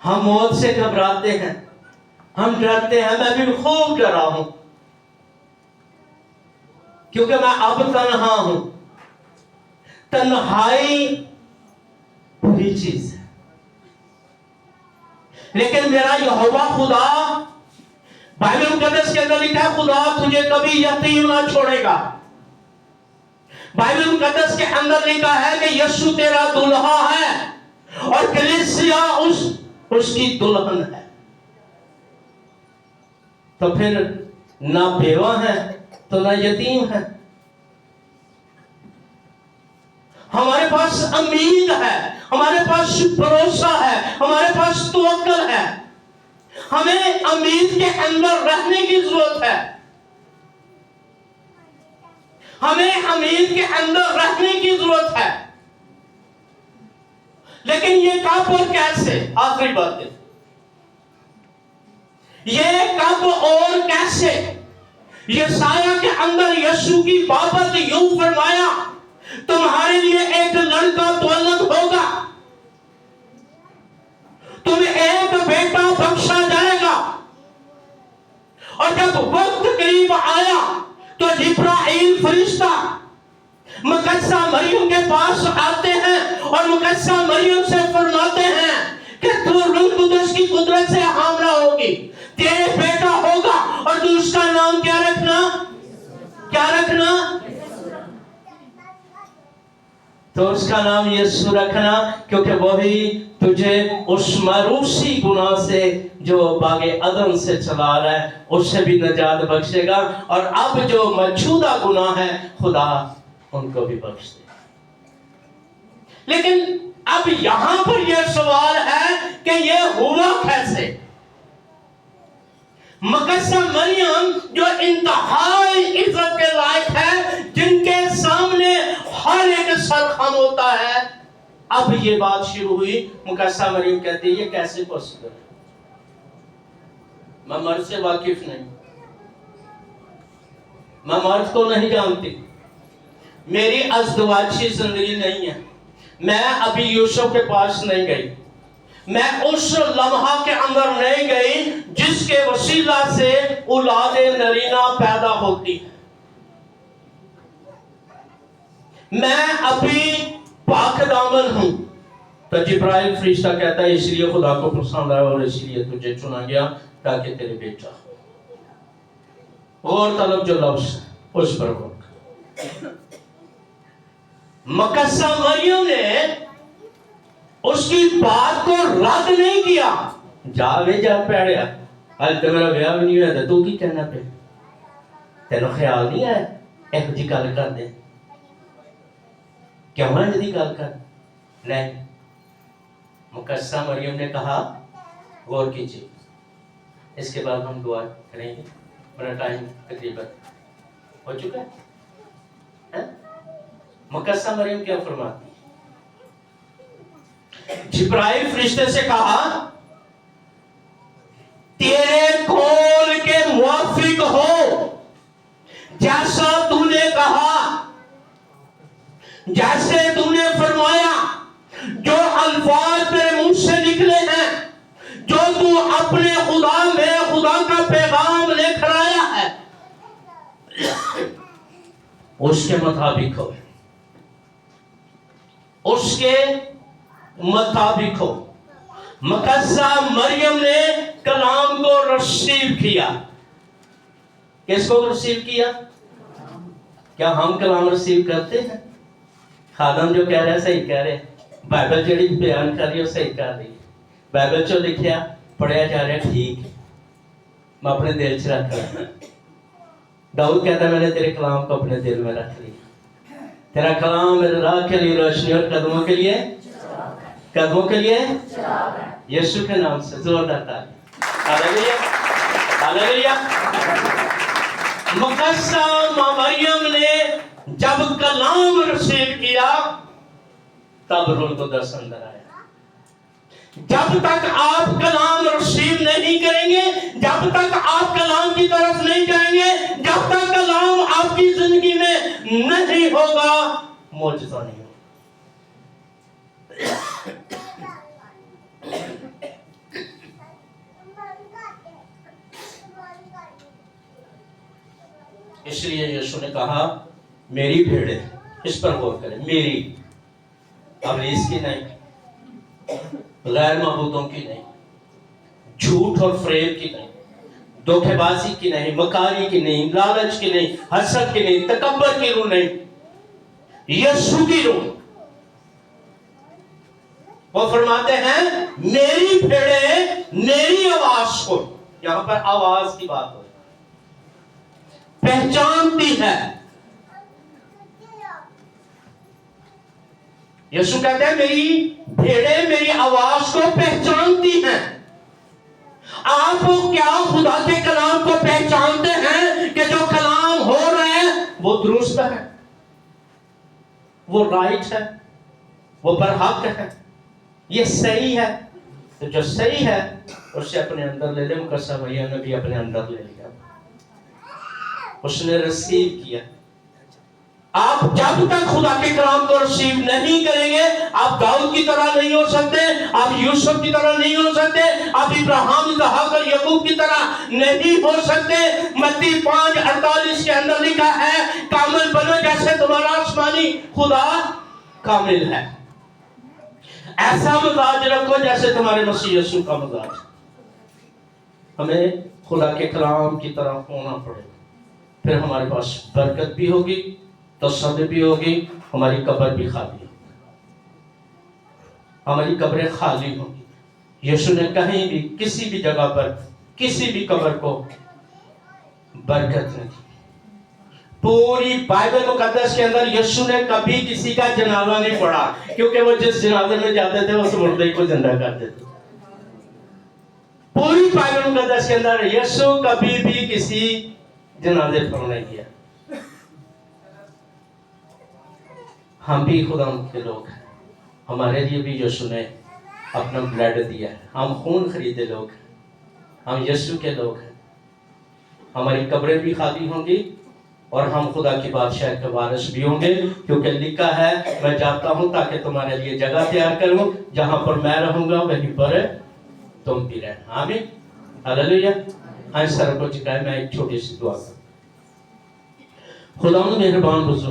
ہم موت سے گھبراتے ہیں، ہم ڈرتے ہیں، میں بھی خوب ڈرا ہوں کیونکہ میں اب تنہا ہوں۔ تنہائی بری چیز ہے، لیکن میرا یہوہ خدا، بائبل مقدس کے اندر لکھا ہے خدا تجھے کبھی یتیم نہ چھوڑے گا۔ بائبل مقدس کے اندر لکھا ہے کہ یسوع تیرا دلہا ہے اور کلیسیا اس کی دلہن ہے۔ تو پھر نہ بیوہ ہے تو نہ یتیم ہے، ہمارے پاس امید ہے، ہمارے پاس بھروسہ ہے، ہمارے پاس توکل ہے۔ ہمیں امید کے اندر رہنے کی ضرورت ہے، ہمیں امید کے اندر رہنے کی ضرورت ہے، لیکن یہ کب اور کیسے؟ آخری بات ہے، یہ کب اور کیسے؟ یسایہ کے اندر یسوع کی بابت یوں فرمایا، تمہارے لیے ایک لڑکا تولد ہوگا، تمہیں ایک بیٹا بخشا جائے گا۔ اور جب وقت قریب آیا تو جبرائیل فرشتہ مقدسہ مریم کے پاس آتے ہیں اور مقدسہ مریم سے فرماتے ہیں کہ تو روح القدس کی قدرت سے حاملہ ہوگی، تیرے بیٹا ہوگا اور تو اس کا نام کیا رکھنا؟ کیا رکھنا؟ تو اس کا نام یسوع رکھنا، کیونکہ وہی تجھے اس موروثی گناہ سے جو باغ عدن سے چلا رہا ہے اس سے بھی نجات بخشے گا، اور اب جو موجودہ گناہ ہے خدا ان کو بھی بخش دے۔ لیکن اب یہاں پر یہ سوال ہے کہ یہ ہوا کیسے؟ مقدسہ مریم جو انتہائی عزت کے لائق ہے، جن کے سامنے ہر ایک سر خم ہوتا ہے، اب یہ بات شروع ہوئی۔ مقدسہ مریم کہتی ہے یہ کیسے پوسیبل ہے؟ میں مرد سے واقف نہیں، میں مرد کو نہیں جانتی، میری ازدواجی زندگی نہیں ہے، میں ابھی یوسف کے پاس نہیں گئی، میں اس لمحہ کے اندر نہیں گئی جس کے وسیلہ سے اولاد نرینہ پیدا ہوتی ہے، میں ابھی پاک دامن ہوں۔ تو جبرائیل فرشتہ کہتا ہے اس لیے خدا کو پسند آیا اور اس لیے تجھے چنا گیا تاکہ تیرے بیٹا ہو۔ غور طلب جو لفظ ہے اس پر غور کر۔ مقدسہ مریم نے اس کی بات کو رد نہیں کیا، جا وے جا پیڑیا، آج تو میرا بیاہ بھی نہیں ہوا تھا، تو کی کہنا پہ تینوں خیال نہیں آیا ایک جی گل کر دے، کیوں ہے جدی گل کر؟ نہیں، مقدسہ مریم نے کہا غور کیجیے، اس کے بعد ہم دعا کریں گے، میرا ٹائم تقریباً ہو چکا ہے۔ مقدسہ مریم کیا فرماتی؟ جبرائیل فرشتے سے کہا تیرے قول کے موافق ہو جیسا تو نے کہا، جیسے تو نے فرمایا، جو الفاظ تیرے منہ سے نکلے ہیں، جو تو اپنے خدا میں خدا کا پیغام لے کر آیا ہے، اس کے مطابق ہو، اس کے مطابق ہو۔ مقدسہ مریم نے کلام کو رسیو کیا۔ کس کو رسیو کیا؟ کیا ہم کلام رسیو کرتے ہیں؟ خادم جو کہہ رہے ہیں صحیح کہہ رہے ہیں، بائبل جڑی بیان کر رہی ہے صحیح کر رہی ہے، بائبل جو لکھیا پڑھیا جا رہا ہے ٹھیک، میں اپنے دل سے رکھ رہا ہوں۔ داؤد کہتا ہے میں نے تیرے کلام کو اپنے دل میں رکھ لیا، تیرا کلام میرے راہ کے لیے روشنی اور قدموں کے لیے یسوع کے نام سے زوردار تعریف۔ ہاللیلویا ہاللیلویا۔ مقدسہ مریم نے جب کلام رسیو کیا تب روح القدس اندر آیا۔ جب تک آپ کلام رسیو نہیں کریں گے، جب تک آپ کلام کی طرف نہیں جائیں گے، جب تک کلام آپ کی زندگی میں نہیں ہوگا، معجزہ نہیں ہوگا۔ اس لیے یسوع نے کہا میری بھیڑیں، اس پر غور کریں، میری، ابلیس کی نہیں، غیر معبودوں کی نہیں، جھوٹ اور فریب کی نہیں، دھوکے بازی کی نہیں، مکاری کی نہیں، لالچ کی نہیں، حسد کی نہیں، تکبر کی روح نہیں، یسوع کی روح۔ وہ فرماتے ہیں میری بھیڑیں میری آواز کو، یہاں پر آواز کی بات ہو، پہچانتی ہے۔ یسوع کہتے ہیں میری بھیڑیں میری آواز کو پہچانتی ہیں۔ آپ کیا خدا کے کلام کو پہچانتے ہیں کہ جو کلام ہو رہے ہیں وہ درست ہے، وہ رائٹ ہے، وہ برحق ہے، یہ صحیح ہے؟ تو جو صحیح ہے اسے اپنے اندر لے لے۔ مقدس بھیا نے بھی اپنے اندر لے لیا، اس نے ریسیو کیا۔ آپ جب تک خدا کے کلام کو ریسیو نہیں کریں گے آپ داؤد کی طرح نہیں ہو سکتے، آپ یوسف کی طرح نہیں ہو سکتے، آپ ابراہیم، اسحاق اور یعقوب کی طرح نہیں ہو سکتے۔ متی 5:48 کے اندر لکھا ہے کامل بنو جیسے تمہارا آسمانی خدا کامل ہے۔ ایسا مزاج رکھو جیسے تمہارے مسیح یسوع کا مزاج۔ ہمیں خدا کے کلام کی طرح ہونا پڑے، پھر ہمارے پاس برکت بھی ہوگی، تصدیق بھی ہوگی، ہماری قبر بھی خالی ہوگی، ہماری قبریں خالی ہوگی۔ یسوع نے کہیں بھی کسی بھی جگہ پر کسی بھی قبر کو برکت نہیں دی۔ پوری بائبل مقدس کے اندر یسوع نے کبھی کسی کا جنازہ نہیں پڑھا، کیونکہ وہ جس جنازے میں جاتے تھے اس مردے کو زندہ کرتے تھے۔ پوری بائبل مقدس کے اندر یسوع کبھی بھی کسی جنازے پر نہیں گیا۔ ہم بھی خدا کے لوگ ہیں، ہمارے لیے بھی یسوع نے اپنا بلڈ دیا ہے، ہم خون خریدے لوگ ہیں، ہم یسوع کے لوگ ہیں۔ ہماری قبریں بھی خالی ہوں گی اور ہم خدا کی بادشاہ کے وارث بھی ہوں گے، کیونکہ لکھا ہے میں جاتا ہوں تاکہ تمہارے لیے جگہ تیار کروں، جہاں پر میں رہوں گا وہیں پر تم بھی رہنا۔ آمین، ہلیلویہ۔ آج سر کو جھکائے، میں ایک چھوٹی سی دعا کروں۔ خدا مہربان بزرگ